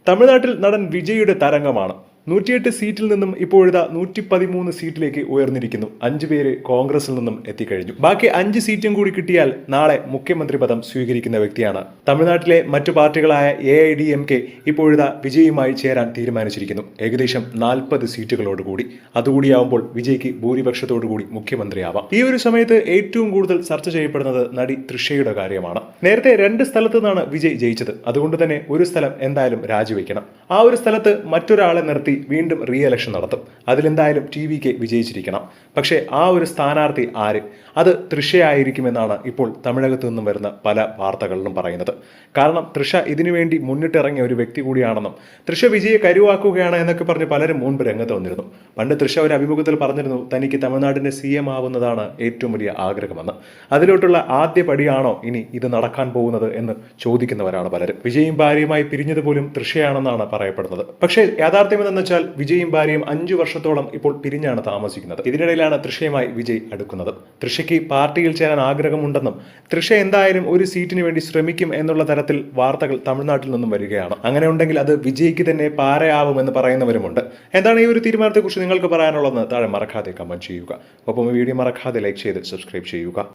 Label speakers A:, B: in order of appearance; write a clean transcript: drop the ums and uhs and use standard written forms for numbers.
A: തമിഴ്നാട്ടിൽ നടൻ വിജയുടെ തരംഗമാണ്. 108 സീറ്റിൽ നിന്നും ഇപ്പോഴിതാ 113 സീറ്റിലേക്ക് ഉയർന്നിരിക്കുന്നു. 5 പേര് കോൺഗ്രസിൽ നിന്നും എത്തിക്കഴിഞ്ഞു. ബാക്കി 5 സീറ്റും കൂടി കിട്ടിയാൽ നാളെ മുഖ്യമന്ത്രി പദം സ്വീകരിക്കുന്ന വ്യക്തിയാണ്. തമിഴ്നാട്ടിലെ മറ്റു പാർട്ടികളായ AIDMK ഇപ്പോഴിതാ വിജയുമായി ചേരാൻ തീരുമാനിച്ചിരിക്കുന്നു. ഏകദേശം 40 സീറ്റുകളോടുകൂടി. അതുകൂടിയാവുമ്പോൾ വിജയ്ക്ക് ഭൂരിപക്ഷത്തോടുകൂടി മുഖ്യമന്ത്രിയാവാം. ഈ ഒരു സമയത്ത് ഏറ്റവും കൂടുതൽ ചർച്ച ചെയ്യപ്പെടുന്നത് നടി തൃഷയുടെ കാര്യമാണ്. നേരത്തെ 2 സ്ഥലത്തു നിന്നാണ് വിജയ് ജയിച്ചത്. അതുകൊണ്ട് തന്നെ ഒരു സ്ഥലം എന്തായാലും രാജിവെക്കണം. ആ ഒരു സ്ഥലത്ത് മറ്റൊരാളെ നിർത്തി വീണ്ടും റീ എലക്ഷൻ നടത്തും. അതിലെന്തായാലും TVK വിജയിച്ചിരിക്കണം. പക്ഷേ ആ ഒരു സ്ഥാനാർത്ഥി ആര്? അത് തൃഷയായിരിക്കുമെന്നാണ് ഇപ്പോൾ തമിഴകത്തു നിന്നും വരുന്ന പല വാർത്തകളിലും പറയുന്നത്. കാരണം തൃഷ ഇതിനുവേണ്ടി മുന്നിട്ടിറങ്ങിയ ഒരു വ്യക്തി കൂടിയാണെന്നും തൃഷ വിജയെ കരുവാക്കുകയാണ് എന്നൊക്കെ പറഞ്ഞ് പലരും മുൻപ് രംഗത്ത് വന്നിരുന്നു. പണ്ട് തൃഷ ഒരു അഭിമുഖത്തിൽ പറഞ്ഞിരുന്നു തനിക്ക് തമിഴ്നാടിന്റെ CM ആവുന്നതാണ് ഏറ്റവും വലിയ ആഗ്രഹമെന്ന്. അതിലോട്ടുള്ള ആദ്യ പടിയാണോ ഇനി ഇത് നടക്കാൻ പോകുന്നത് എന്ന് ചോദിക്കുന്നവരാണ് പലരും. വിജയും ഭാര്യയുമായി പിരിഞ്ഞത് പോലും തൃഷയാണെന്നാണ് പറയപ്പെടുന്നത്. പക്ഷേ യാഥാർത്ഥ്യം എന്തെന്ന് വെച്ചാൽ വിജയും ഭാര്യയും 5 വർഷത്തോളം ഇപ്പോൾ പിരിഞ്ഞാണ് താമസിക്കുന്നത്. ഇതിനിടയിലാണ് തൃഷയുമായി വിജയ് അടുക്കുന്നത്. തൃഷയ്ക്ക് പാർട്ടിയിൽ ചേരാൻ ആഗ്രഹമുണ്ടെന്നും തൃഷ എന്തായാലും ഒരു സീറ്റിന് വേണ്ടി ശ്രമിക്കും എന്നുള്ള തരത്തിൽ വാർത്തകൾ തമിഴ്നാട്ടിൽ നിന്നും വരികയാണ്. അങ്ങനെ ഉണ്ടെങ്കിൽ അത് വിജയ്ക്ക് തന്നെ പാരയാവുമെന്ന് പറയുന്നവരുമുണ്ട്. എന്താണ് ഈ ഒരു തീരുമാനത്തെക്കുറിച്ച് നിങ്ങൾക്ക് പറയാനുള്ളതെന്ന് താഴെ മറക്കാതെ കമന്റ് ചെയ്യുക. ഒപ്പം വീഡിയോ മറക്കാതെ ലൈക്ക് ചെയ്ത് സബ്സ്ക്രൈബ് ചെയ്യുക.